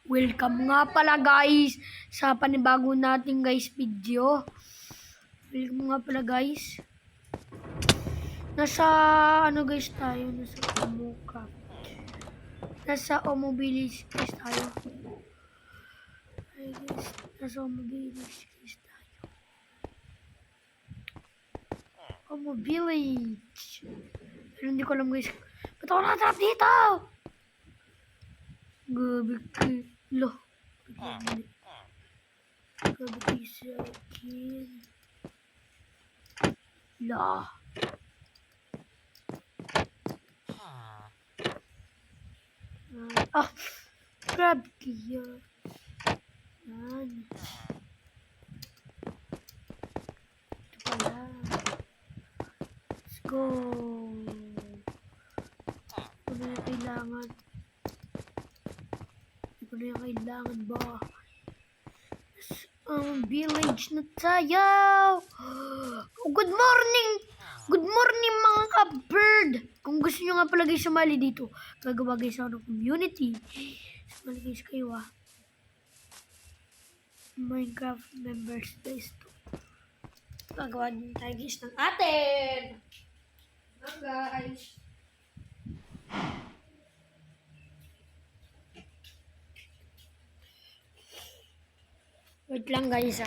Welcome nga pala guys sa panibago nating guys video. Welcome nga pala guys. Nasa ano guys tayo? Nasa Omoka. Nasa Omobilis guys tayo. Ay guys, nasa Omobilis guys tayo. Omobilis. Pero hindi ko alam guys. Ba't ako nakatap dito? Gabi kilo. Gabi sa akin. Lah. Grab kaya. Yan. Ito pala. Let's go. Ito na yung kailangan. Ito na yung kailangan ba? Village na tayo. Oh, good morning. Good morning mga ka-bird. Kung gusto nyo nga pala guys sumali dito, gagawa guys ako ng community. Sumali guys kayo Minecraft members guys to. Gagawa din tayo guys ng atin. Guys. Wait lang guys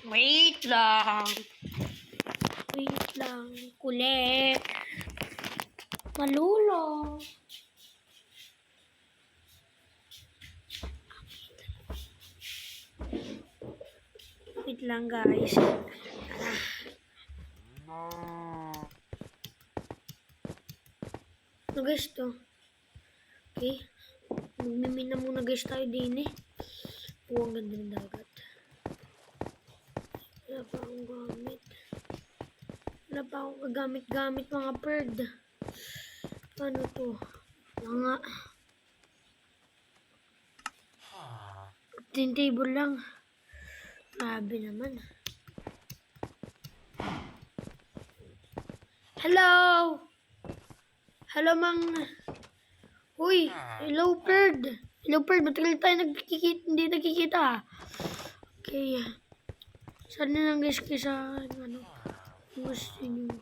Wait lang. Wait lang. Kulit. Malulo. Wait lang guys. Ano guys to? Okay. Magmimin na muna guys tayo din ang ganda ng dagat. Wala pa akong gamit. Wala pa akong kagamit-gamit mga bird. Ano to? Mga tin table lang. Grabe naman. Hello! Hello Uy! Hello bird! Hello bird! Matagal tayo hindi nagkikita. Okay. Saan na lang guys kayo sa ano? Gusto nyo.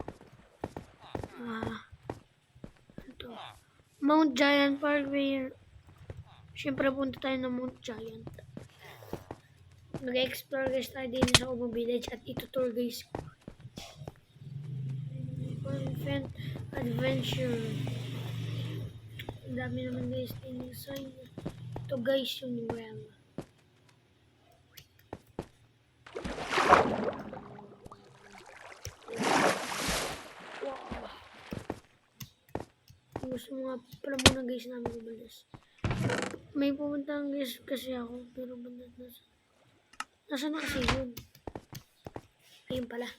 Ito. Mount Giant Parkway. Siyempre punta tayo ng Mount Giant. Mag-explore guys tayo din sa Omo Village at itutour guys. Infant Adventure. Ang dami naman guys din yung sign. Ito guys yung well. Gusto mo nga pala muna guys namin umalis. May pumuntahan guys kasi ako pero nasa na kasi yun. Ayun pala.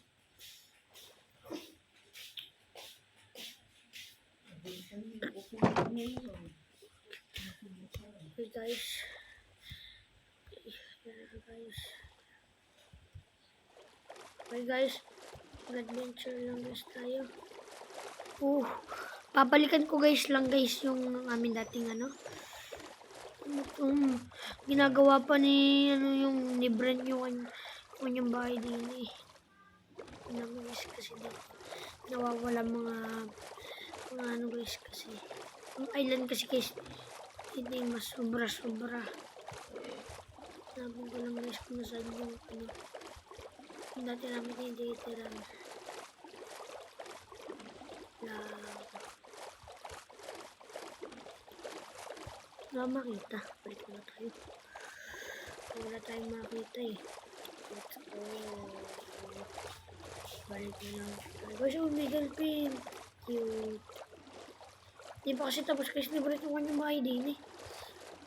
Okay guys. Okay guys. Mag-adventure lang guys tayo. Babalikan ko guys lang guys yung amin dating ginagawa pa ni yung ni Brent yung kanyang bahay din guys kasi nawawala mga guys kasi ang island kasi guys hindi mas sobra nabong ko lang guys kung nasaan yung dati namin hindi itiran wala makita. Balik na tayo. Wala tayong makita Let's go. Balik na lang tayo. Guys, may dolphin. Cute. Hindi pa kasi tapos kasi libre ito kanyang bahay din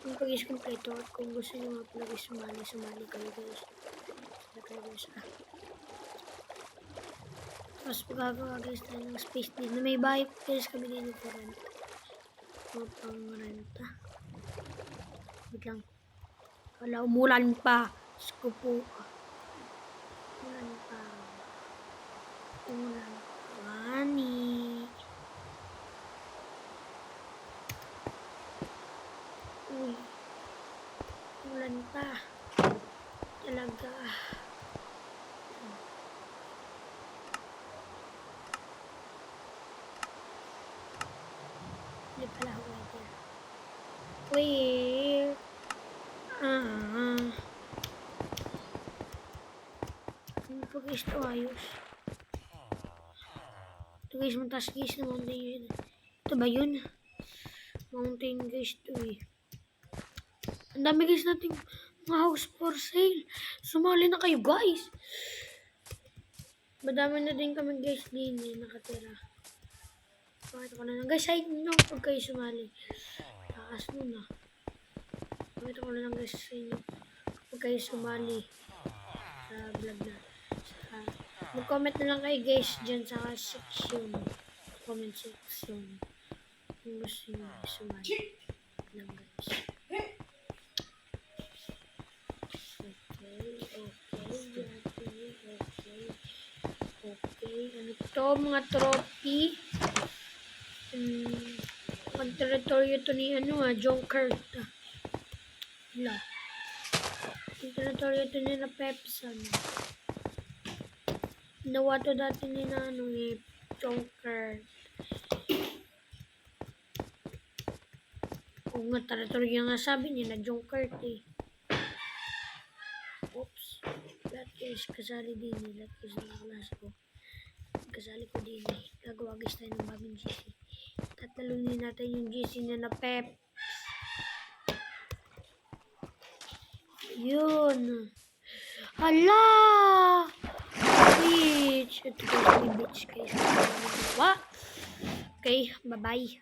Yung pag-is kompleto at kung gusto nyo mga palagi sumali kayo guys. Sala kayo guys Tapos magagawa guys tayo ng space din na may bahay guys kami din ito rent. Mga pang renta. Wait lang. Wala, umulan pa. Sko po. Umulan pa. Wani. Uy. kanta. Talaga. Hindi pala ako weather. Wait. Ano pa guys ito ayos? Ito guys, mataas guys na mountain yun. Ito ba yun? Mountain guys ito eh. Ang dami guys nating mga house for sale. Sumali na kayo guys. Madami na din kami guys din eh, nakatira. Pakita ko na lang. Guys, side nyo pag kayo sumali. Taas nun ah. Pakita ko na lang guys sa inyo. Pag kayo sumali sa vlog na. Mag-comment na lang kayo guys dyan sa section. Comment section. Kung gusto nyo sumali. Lang guys. Okay. Ano to? Mga trophy. Ang teritoryo to ni Joker. Wala. Ang teritoryo to ni na Pepsan. Nawa to dati ni na Joker. Kung nga teritoryo nga sabi niya na Joker eh. Oops. Lahat guys kasali din eh. Lahat guys na nakalas ko. Kasali ko din eh. Gagawa guys tayo ng bagong GC. Tatalunin natin yung GC na Pep. Yun. Hala! Beach. Ito guys, may beach guys. Okay, bye-bye.